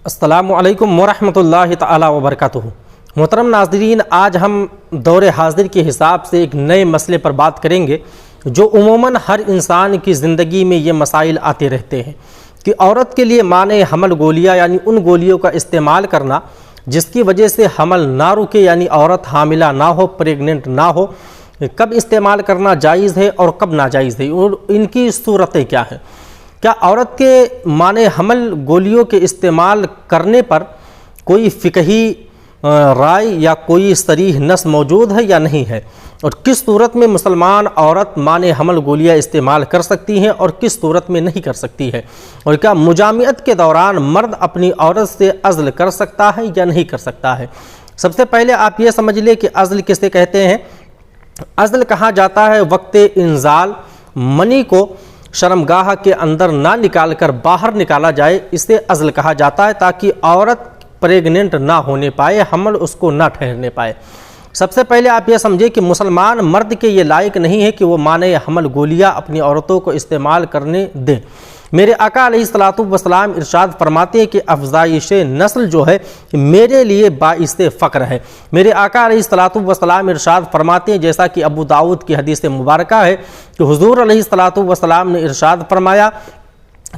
السلام علیکم ورحمۃ اللہ تعالی وبرکاتہ۔ محترم ناظرین، آج ہم دور حاضر کے حساب سے ایک نئے مسئلے پر بات کریں گے جو عموماً ہر انسان کی زندگی میں یہ مسائل آتے رہتے ہیں کہ عورت کے لیے مانع حمل گولیاں یعنی ان گولیوں کا استعمال کرنا جس کی وجہ سے حمل نہ رکے، یعنی عورت حاملہ نہ ہو، پریگننٹ نہ ہو، کب استعمال کرنا جائز ہے اور کب ناجائز ہے، اور ان کی صورتیں کیا ہیں۔ کیا عورت کے مانع حمل گولیوں کے استعمال کرنے پر کوئی فقہی رائے یا کوئی صریح نص موجود ہے یا نہیں ہے، اور کس صورت میں مسلمان عورت مانع حمل گولیاں استعمال کر سکتی ہیں اور کس صورت میں نہیں کر سکتی ہے، اور کیا مجامعت کے دوران مرد اپنی عورت سے عزل کر سکتا ہے یا نہیں کر سکتا ہے۔ سب سے پہلے آپ یہ سمجھ لیں کہ عزل کسے کہتے ہیں۔ عزل کہا جاتا ہے وقت انزال منی کو شرمگاہ کے اندر نہ نکال کر باہر نکالا جائے، اسے عزل کہا جاتا ہے تاکہ عورت پریگننٹ نہ ہونے پائے، حمل اس کو نہ ٹھہرنے پائے۔ سب سے پہلے آپ یہ سمجھیں کہ مسلمان مرد کے یہ لائق نہیں ہے کہ وہ مانع حمل گولیاں اپنی عورتوں کو استعمال کرنے دیں۔ میرے آقا علیہ الصلوۃ والسلام ارشاد فرماتے ہیں کہ افزائش نسل جو ہے میرے لیے باعث فخر ہے۔ میرے آقا علیہ الصلوۃ والسلام ارشاد فرماتے ہیں، جیسا کہ ابو داؤد کی حدیث مبارکہ ہے، کہ حضور علیہ الصلوۃ والسلام نے ارشاد فرمایا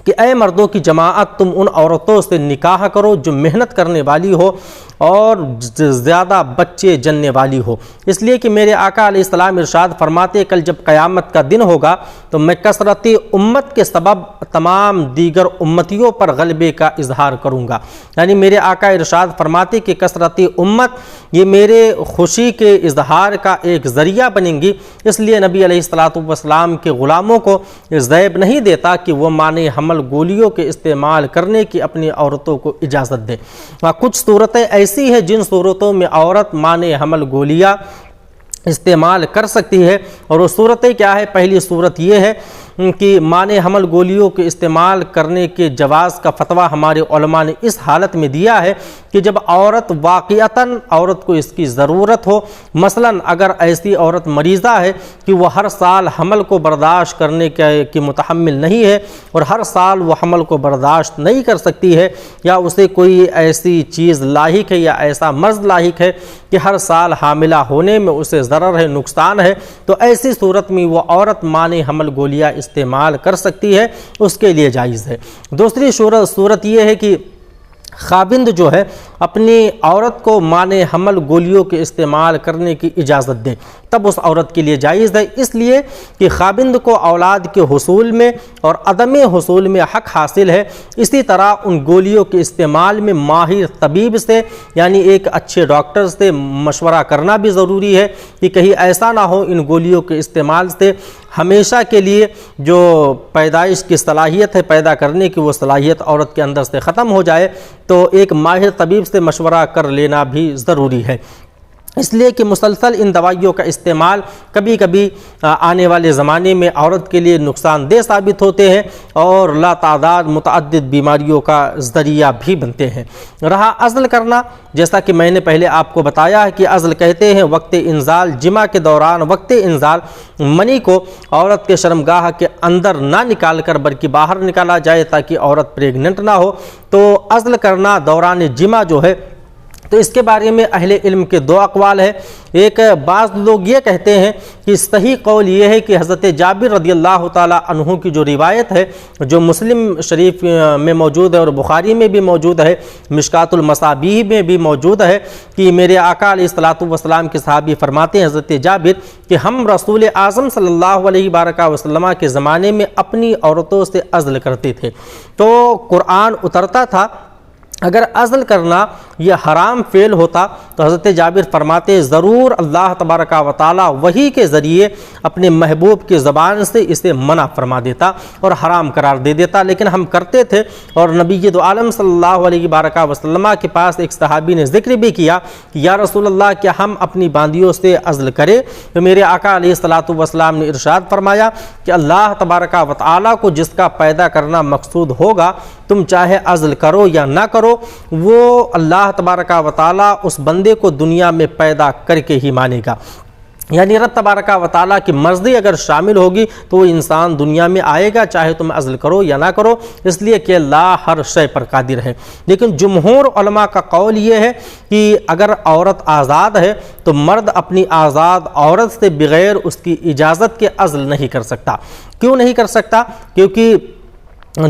کہ اے مردوں کی جماعت، تم ان عورتوں سے نکاح کرو جو محنت کرنے والی ہو اور زیادہ بچے جننے والی ہو، اس لیے کہ میرے آقا علیہ السلام ارشاد فرماتے کل جب قیامت کا دن ہوگا تو میں کثرت امت کے سبب تمام دیگر امتیوں پر غلبے کا اظہار کروں گا۔ یعنی میرے آقا ارشاد فرماتے کہ کثرت امت یہ میرے خوشی کے اظہار کا ایک ذریعہ بنیں گی، اس لیے نبی علیہ الصلوۃ والسلام کے غلاموں کو ذیب نہیں دیتا کہ وہ مانع حمل گولیوں کے استعمال کرنے کی اپنی عورتوں کو اجازت دے۔ کچھ صورتیں ایسی ہیں جن صورتوں میں عورت مانع حمل گولیاں استعمال کر سکتی ہے، اور وہ صورتیں کیا ہے۔ پہلی صورت یہ ہے کہ مانع حمل گولیوں کے استعمال کرنے کے جواز کا فتویٰ ہمارے علماء نے اس حالت میں دیا ہے کہ جب عورت واقعتاً عورت کو اس کی ضرورت ہو، مثلاً اگر ایسی عورت مریضہ ہے کہ وہ ہر سال حمل کو برداشت کرنے کی متحمل نہیں ہے اور ہر سال وہ حمل کو برداشت نہیں کر سکتی ہے، یا اسے کوئی ایسی چیز لاحق ہے یا ایسا مرض لاحق ہے کہ ہر سال حاملہ ہونے میں اسے ضرر ہے، نقصان ہے، تو ایسی صورت میں وہ عورت مانع حمل گولیاں استعمال کر سکتی ہے، اس کے لیے جائز ہے۔ دوسری صورت یہ ہے کہ خاوند جو ہے اپنی عورت کو مانع حمل گولیوں کے استعمال کرنے کی اجازت دے، تب اس عورت کے لیے جائز ہے، اس لیے کہ خاوند کو اولاد کے حصول میں اور عدم حصول میں حق حاصل ہے۔ اسی طرح ان گولیوں کے استعمال میں ماہر طبیب سے یعنی ایک اچھے ڈاکٹر سے مشورہ کرنا بھی ضروری ہے کہ کہیں ایسا نہ ہو ان گولیوں کے استعمال سے ہمیشہ کے لیے جو پیدائش کی صلاحیت ہے پیدا کرنے کی، وہ صلاحیت عورت کے اندر سے ختم ہو جائے، تو ایک ماہر طبیب سے مشورہ کر لینا بھی ضروری ہے، اس لیے کہ مسلسل ان دوائیوں کا استعمال کبھی کبھی آنے والے زمانے میں عورت کے لیے نقصان دہ ثابت ہوتے ہیں اور لا تعداد متعدد بیماریوں کا ذریعہ بھی بنتے ہیں۔ رہا عزل کرنا، جیسا کہ میں نے پہلے آپ کو بتایا ہے کہ عزل کہتے ہیں وقت انزال جمع کے دوران وقت انزال منی کو عورت کے شرمگاہ کے اندر نہ نکال کر بلکہ باہر نکالا جائے تاکہ عورت پریگننٹ نہ ہو۔ تو عزل کرنا دوران جمع جو ہے، تو اس کے بارے میں اہل علم کے دو اقوال ہیں۔ ایک بعض لوگ یہ کہتے ہیں کہ صحیح قول یہ ہے کہ حضرت جابر رضی اللہ تعالیٰ عنہ کی جو روایت ہے جو مسلم شریف میں موجود ہے اور بخاری میں بھی موجود ہے، مشکات المصابیح میں بھی موجود ہے، کہ میرے آقا علیہ الصلوۃ والسلام کے صحابی فرماتے ہیں حضرت جابر کہ ہم رسول اعظم صلی اللہ علیہ وآلہ وسلم کے زمانے میں اپنی عورتوں سے عزل کرتے تھے، تو قرآن اترتا تھا اگر عزل کرنا یہ حرام فعل ہوتا تو حضرت جابر فرماتے ضرور اللہ تبارک و تعالیٰ وحی کے ذریعے اپنے محبوب کی زبان سے اسے منع فرما دیتا اور حرام قرار دے دیتا، لیکن ہم کرتے تھے۔ اور نبی دو عالم صلی اللہ علیہ وآلہ وسلم کے پاس ایک صحابی نے ذکر بھی کیا کہ یا رسول اللہ کیا ہم اپنی باندیوں سے عزل کریں، تو میرے آقا علیہ الصلوۃ والسلام نے ارشاد فرمایا کہ اللہ تبارک و تعالیٰ کو جس کا پیدا کرنا مقصود ہوگا تم چاہے عزل کرو یا نہ کرو، وہ اللہ تبارک و تعالیٰ اس بندے کو دنیا میں پیدا کر کے ہی مانے گا۔ یعنی رب تبارک و تعالیٰ کی مرضی اگر شامل ہوگی تو وہ انسان دنیا میں آئے گا، چاہے تم عزل کرو یا نہ کرو، اس لیے کہ اللہ ہر شے پر قادر ہے۔ لیکن جمہور علماء کا قول یہ ہے کہ اگر عورت آزاد ہے تو مرد اپنی آزاد عورت سے بغیر اس کی اجازت کے عزل نہیں کر سکتا۔ کیوں نہیں کر سکتا؟ کیونکہ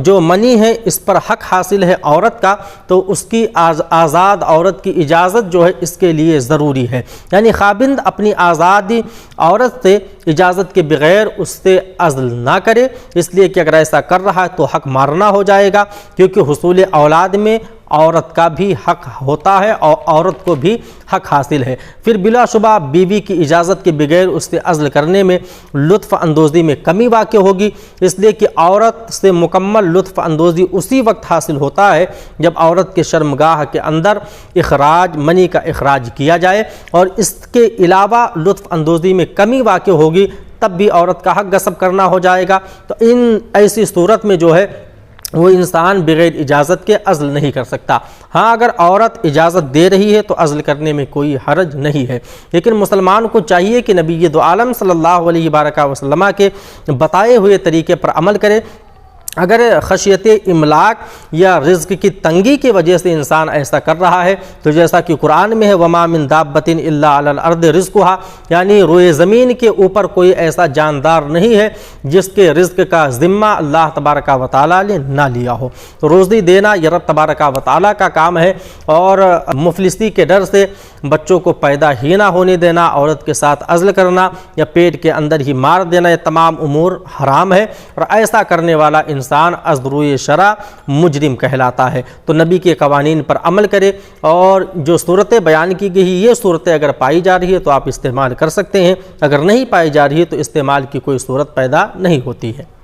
جو منی ہے اس پر حق حاصل ہے عورت کا، تو اس کی آزاد عورت کی اجازت جو ہے اس کے لیے ضروری ہے۔ یعنی خاوند اپنی آزادی عورت سے اجازت کے بغیر اس سے عزل نہ کرے، اس لیے کہ اگر ایسا کر رہا ہے تو حق مارنا ہو جائے گا، کیونکہ حصول اولاد میں عورت کا بھی حق ہوتا ہے اور عورت کو بھی حق حاصل ہے۔ پھر بلا شبہ بیوی کی اجازت کے بغیر اس سے عزل کرنے میں لطف اندوزی میں کمی واقع ہوگی، اس لیے کہ عورت سے مکمل لطف اندوزی اسی وقت حاصل ہوتا ہے جب عورت کے شرمگاہ کے اندر منی کا اخراج کیا جائے، اور اس کے علاوہ لطف اندوزی میں کمی واقع ہوگی تب بھی عورت کا حق غصب کرنا ہو جائے گا۔ تو ایسی صورت میں جو ہے وہ انسان بغیر اجازت کے عزل نہیں کر سکتا۔ ہاں اگر عورت اجازت دے رہی ہے تو عزل کرنے میں کوئی حرج نہیں ہے، لیکن مسلمان کو چاہیے کہ نبی دو عالم صلی اللہ علیہ وآلہ وسلم کے بتائے ہوئے طریقے پر عمل کرے۔ اگر خشیت املاک یا رزق کی تنگی کی وجہ سے انسان ایسا کر رہا ہے تو جیسا کہ قرآن میں ہے وَمَا مِن دَابَّةٍ إِلَّا عَلَى الْأَرْضِ رِزْقُهَا، یعنی روئے زمین کے اوپر کوئی ایسا جاندار نہیں ہے جس کے رزق کا ذمہ اللہ تبارک و تعالیٰ نے نہ لیا ہو۔ تو روزی دینا یہ رب تبارک و تعالیٰ کا کام ہے، اور مفلسی کے ڈر سے بچوں کو پیدا ہی نہ ہونے دینا، عورت کے ساتھ عزل کرنا یا پیٹ کے اندر ہی مار دینا، یہ تمام امور حرام ہے، اور ایسا کرنے والا انسان از روئے شرع مجرم کہلاتا ہے۔ تو نبی کے قوانین پر عمل کرے، اور جو صورتیں بیان کی گئی یہ صورتیں اگر پائی جا رہی ہے تو آپ استعمال کر سکتے ہیں، اگر نہیں پائی جا رہی ہے تو استعمال کی کوئی صورت پیدا نہیں ہوتی ہے۔